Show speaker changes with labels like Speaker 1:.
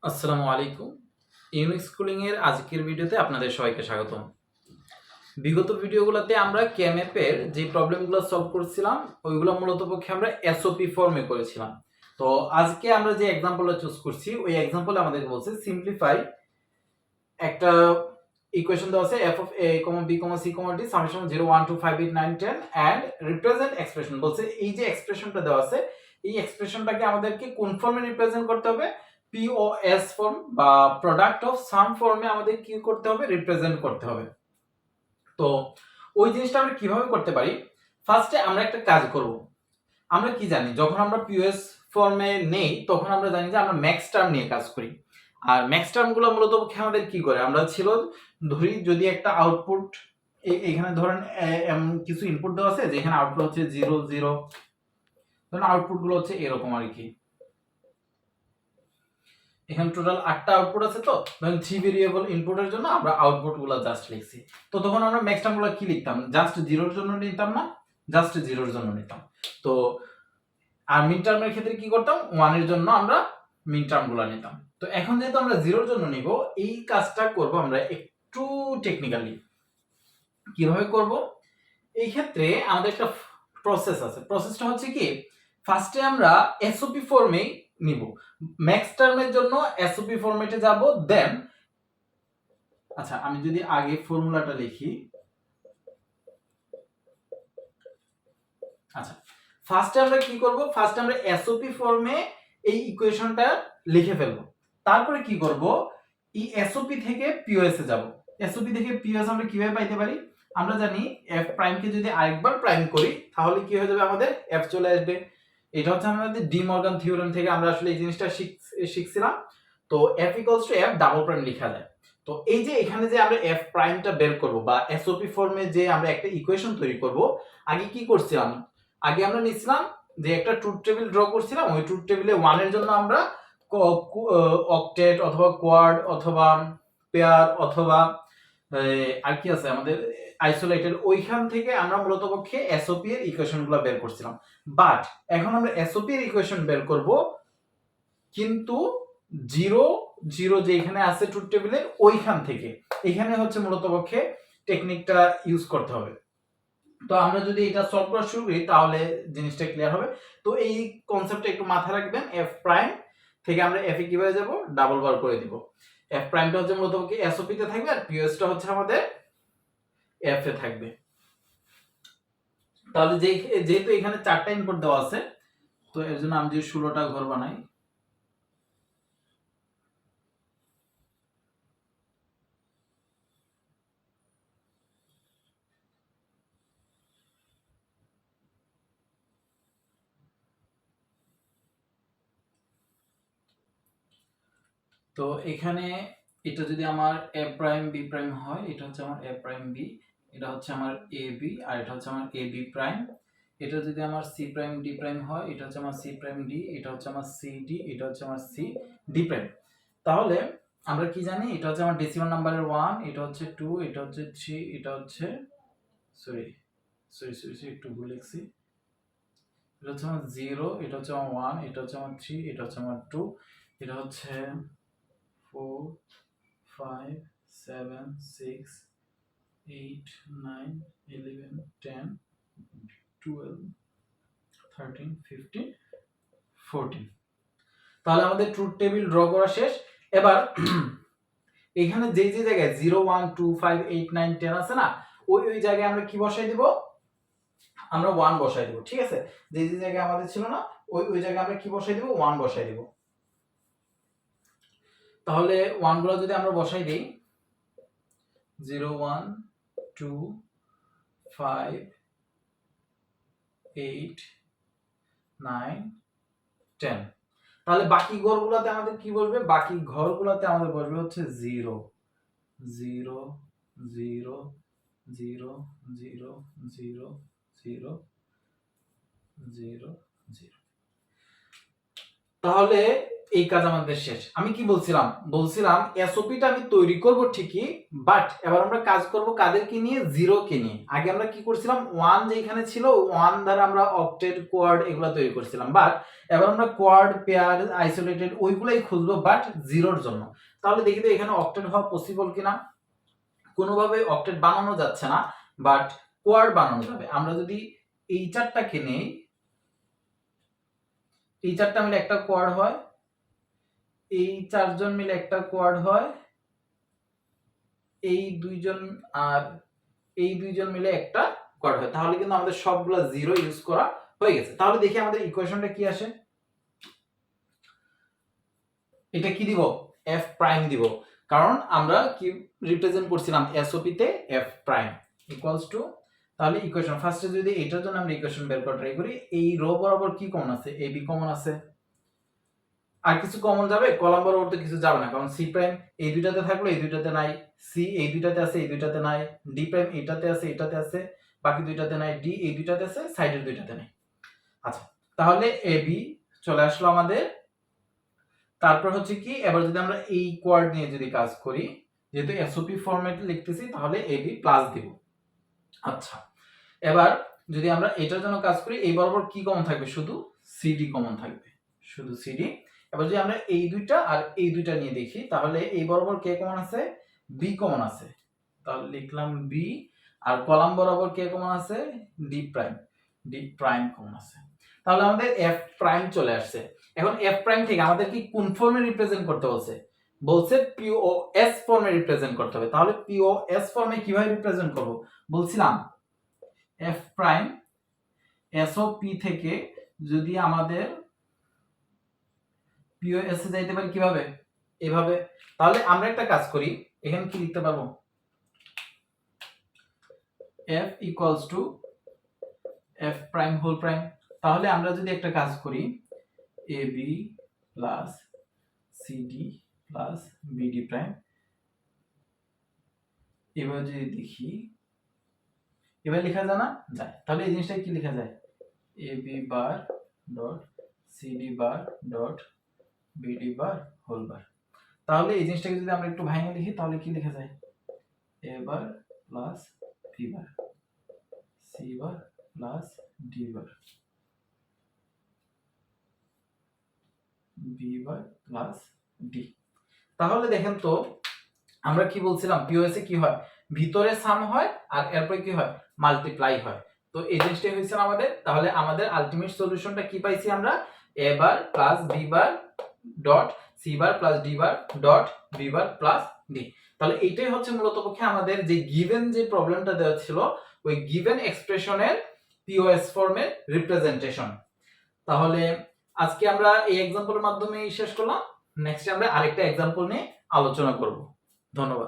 Speaker 1: আসসালামু আলাইকুম। Unique schooling এর আজকের ভিডিওতে আপনাদের সবাইকে স্বাগতম। বিগত ভিডিওগুলোতে আমরা কেএমএফ-এর যে প্রবলেমগুলো সলভ করছিলাম, ওইগুলো মূলত পক্ষে আমরা এসওপি ফর্মে করেছিলাম। তো আজকে আমরা যে এক্সাম্পলটা চুজ করছি, ওই এক্সাম্পলে আমাদেরকে বলছে সিম্পলিফাই একটা ইকুয়েশন দেওয়া আছে f of a, b, c, d summation 0 1 2 5 8 9 10 and represent expression বলছে এই যে এক্সপ্রেশনটা দেওয়া আছে এই এক্সপ্রেশনটাকে আমাদেরকে কোন ফর্মে রিপ্রেজেন্ট করতে হবে POS ফর্ম বা প্রোডাক্ট অফ সাম ফর্মে আমাদের কি করতে হবে রিপ্রেজেন্ট করতে হবে। তো ওই জিনিসটা আমরা কিভাবে করতে পারি, ফার্স্টে আমরা একটা কাজ করব। আমরা কি জানি যখন আমরা POS ফর্মে নেই তখন আমরা জানি যে আমরা ম্যাক্স টার্ম নিয়ে কাজ করি। আর ম্যাক্স টার্মগুলো মূলত আমাদের কি করে, আমরা ছিল ধরি যদি একটা আউটপুট এখানে ধরেন কিছু ইনপুট দেওয়া আছে যেখানে আউটপুট হচ্ছে 0 0, ধরেন আউটপুট গুলো হচ্ছে এরকম আর কি। এখানে টোটাল 8টা আউটপুট আছে, তো ধরেন 3 ভেরিয়েবল ইনপুটের জন্য আমরা আউটপুট গুলো জাস্ট লিখছি। তো তখন আমরা ম্যাক্স টার্ম গুলো কি লিখতাম, জাস্ট 0 এর জন্য নিতাম না, জাস্ট 0 এর জন্য নিতাম। তো আর মিন টার্মের ক্ষেত্রে কি করতাম, 1 এর জন্য আমরা মিন টার্মগুলো নিতাম। তো এখন যেহেতু আমরা 0 এর জন্য নিব, এই কাজটা করব আমরা একটু টেকনিক্যালি। কিভাবে করব, এই ক্ষেত্রে আমাদের একটা প্রসেস আছে। প্রসেসটা হচ্ছে কি, ফার্স্টে আমরা এসওপি ফর্মে নিব, ম্যাক্স টার্মের জন্য এসওপি ফরম্যাটে যাব, দেন আচ্ছা আমি যদি আগে ফর্মুলাটা লিখি। আচ্ছা ফার্স্টে আমরা কি করব, ফার্স্টে আমরা এসওপি ফর্মে এই ইকুয়েশনটা লিখে ফেলবো। তারপরে কি করব, এই এসওপি থেকে পিওএস এ যাব। এসওপি থেকে পিওএস আমরা কিভাবে পাইতে পারি, আমরা জানি এফ প্রাইম কে যদি আরেকবার প্রাইম করি তাহলে কি হয়ে যাবে, আমাদের এফ চলে আসবে। এটা হচ্ছে আমাদের ডি মর্গান থিওরেম থেকে আমরা আসলে এই জিনিসটা শিখছিলাম। তো F equals to F double prime লেখা যায়। তো এই যে এখানে যে আমরা এফ প্রাইমটা বের করব বা এসওপি ফর্মে যে আমরা একটা ইকুয়েশন তৈরি করব, আগে কি করছিলাম, আগে আমরা নিছিলাম যে একটা ট্রুথ টেবিল ড্র করছিলাম। ওই ট্রুথ টেবিলে 1 এর জন্য আমরা অক্টেট অথবা কোয়াড অথবা পেয়ার অথবা আর কি আছে আমাদের আইসোলেটেড, ওইখান থেকে আমরা মূলত পক্ষে এসওপি এর ইকুয়েশনগুলো বের করছিলাম। বাট এখন আমরা এসওপি এর ইকুয়েশন বের করব, কিন্তু 0 0 যে এখানে আছে ট্রুথ টেবিলের ওইখান থেকে। এখানে হচ্ছে মূলত পক্ষে টেকনিকটা ইউজ করতে হবে। তো আমরা যদি এটা সলভ করা শুরু করি তাহলে জিনিসটা ক্লিয়ার হবে। তো এই কনসেপ্টটা একটু মাথায় রাখবেন, এফ প্রাইম থেকে আমরা এফ এ কিভাবে যাব, ডাবল বার করে দিব। এফ প্রাইমটা হচ্ছে মূলত কি এসওপি তে থাকবে, আর পিওএসটা হচ্ছে আমাদের এফ এ থাকবে। তাহলে যেহেতু এখানে 4টা ইনপুট দেওয়া আছে, তো এর জন্য আমি যদি 16টা ঘর বানাই, তো এখানে এটা যদি আমার এ প্রাইম বি প্রাইম হয়, এটা হচ্ছে আমার এ প্রাইম বি, এটা হচ্ছে আমার এ বি, আর এটা হচ্ছে আমার এ বি প্রাইম। এটা যদি আমার সি প্রাইম ডি প্রাইম হয়, এটা হচ্ছে আমার সি প্রাইম ডি, এটা হচ্ছে আমার সি ডি, এটা হচ্ছে আমার সি ডি প্রাইম। তাহলে আমরা কি জানি, এটা হচ্ছে আমার ডেসিমাল নাম্বারের 1, এটা হচ্ছে 2, এটা হচ্ছে 3, এটা হচ্ছে সরি সরি সরি সরি একটু ভুল লিখছি। এটা হচ্ছে আমার 0, এটা হচ্ছে আমার 1, এটা হচ্ছে আমার 3, এটা হচ্ছে আমার 2, এটা হচ্ছে 4 5 7 6 8 9 11 10 12 13 15 14। তাহলে আমাদের ট্রুথ টেবিল ড্র করা শেষ। এবার এখানে যে যে জায়গায় 0 1 2 5 8 9 10 আছে না, ওই ওই জায়গায় আমরা কি বসাই দিব, আমরা 1 বসাই দিব। ঠিক আছে, যে যে জায়গায় আমাদের ছিল না ওই ওই জায়গায় আমরা কি বসাই দিব, 1 বসাই দিব। তাহলে 1 গুলো যদি আমরা বসাই দেই, 0 1 2 5 8 9 10, তাহলে বাকি ঘরগুলোতে আমাদের কি বসবে, বাকি ঘরগুলোতে আমাদের বসবে হচ্ছে 0 0 0 0 0 0 0 0 0। তাহলে এই কাজ আমাদের শেষ। আমি কি বলছিলাম এসওপিটা আমি তৈরি করব ঠিকই, বাট এবার আমরা কাজ করব কাদেরকে নিয়ে, জিরো কে নিয়ে। আগে আমরা কি করছিলাম, 1 যেখানে ছিল 1 দ্বারা আমরা অক্টেট, কোয়াড এগুলা তৈরি করছিলাম, বাট এবার আমরা কোয়াড, পেয়ার, আইসোলেটেড ওইগুলাই খুঁজবো, বাট জিরোর জন্য। তাহলে দেখি তো এখানে অক্টেট হওয়া পসিবল কিনা। কোনোভাবে অক্টেট বানানো যাচ্ছে না, বাট কোয়াড বানানো যাবে। আমরা যদি এই চারটাকে নেই, এই চারটা মিলে একটা কোয়াড হয়, এই চারজন মিলে একটা কোয়াড হয়, এই দুইজন আর এই দুইজন মিলে একটা কোয়াড হয়। তাহলে কিন্তু আমাদের সবগুলা জিরো ইউজ করা হয়ে গেছে। তাহলে দেখি আমাদের ইকুয়েশনটা কি আসে। এটা কি দিব, এফ প্রাইম দিব, কারণ আমরা কি রিপ্রেজেন্ট করছিলাম এসওপি তে এফ প্রাইম ইকুয়ালস টু। তাহলে ইকুয়েশন ফার্স্টে যদি এটার জন্য আমরা ইকুয়েশন বের করা ট্রাই করি, এই রো বরাবর কি কমন আছে, এ বি কমন আছে, আর কিছু কমন যাবে, কলাম বরাবর তো কিছু যাবে না, কারণ সি প্রাইম এই দুইটাতে থাকলো, এই দুইটাতে নাই, সি এই দুইটাতে আছে, এই দুইটাতে নাই, ডি প্রাইম এটাতে আছে, এটাতে আছে, বাকি দুইটাতে নাই, ডি এই দুইটাতে আছে, সাইডের দুইটাতে নাই। আচ্ছা, তাহলে এ বি চলে আসলো আমাদের। তারপর হচ্ছে কি, এবার যদি আমরা এই কোয়াড নিয়ে যদি কাজ করি, যেহেতু এসওপি ফরম্যাটে লিখতেছি, তাহলে এ বি প্লাস দিব। আচ্ছা, এবার যদি আমরা এটার জন্য কাজ করি, এই বরাবর কি কমন থাকবে, শুধু সিডি কমন থাকবে, শুধু সিডি। এবার যদি আমরা এই দুইটা আর এই দুইটা নিয়ে দেখি, তাহলে এই বরাবর কে কমন আছে, বি কমন আছে, তাহলে লিখলাম বি। আর কলাম বরাবর কে কমন আছে, ডি প্রাইম কমন আছে। তাহলে আমাদের এফ প্রাইম চলে আসছে। এখন এফ প্রাইম থেকে আমাদের কি কোন ফর্মে রিপ্রেজেন্ট করতে বলছে পিওএস ফর্মে রিপ্রেজেন্ট করতে হবে। তাহলে পিওএস ফর্মে কিভাবে রিপ্রেজেন্ট করব, বলছিলাম এফ প্রাইম এসওপি থেকে যদি আমাদের পিওএস এ যাইতে পারি কিভাবে, এভাবে। তাহলে আমরা একটা কাজ করি, এখানে কি লিখতে পারবো, f equals to f prime whole prime. তাহলে আমরা যদি একটা কাজ করি, ab plus cd plus bd prime, এবার যদি দেখি, এবার লেখা যায় না, যায়। তাহলে এই জিনিসটা কি লেখা যায়, ab bar dot cd bar dot bd bar whole bar. তাহলে এই জিনিসটাকে যদি আমরা একটু ভাঙে লিখি, তাহলে কি লেখা যায়, a bar plus b bar, c bar plus d bar, b bar plus d। তাহলে দেখেন তো, আমরা কি বলছিলাম, পিওএস এ কি হয়, ভিতরে সাম হয় আর এরপরে কি হয়, মাল্টিপ্লাই হয়। তো এই জিনিসটাই হয়েছে আমাদের। তাহলে আমাদের আলটিমেট সলিউশনটা কি পাইছি আমরা, a bar plus b bar dot c bar plus d bar dot b bar plus d। তাহলে এইটাই হচ্ছে মূলত পক্ষে আমাদের যে গিভেন যে প্রবলেমটা দেওয়া ছিল, ওই গিভেন এক্সপ্রেশনের পিওএস ফর্মের রিপ্রেজেন্টেশন। তাহলে আজকে আমরা এই এক্সাম্পলের মাধ্যমে শেষ করলাম। নেক্সট আমরা আরেকটা এক্সাম্পল নিয়ে আলোচনা করব। ধন্যবাদ।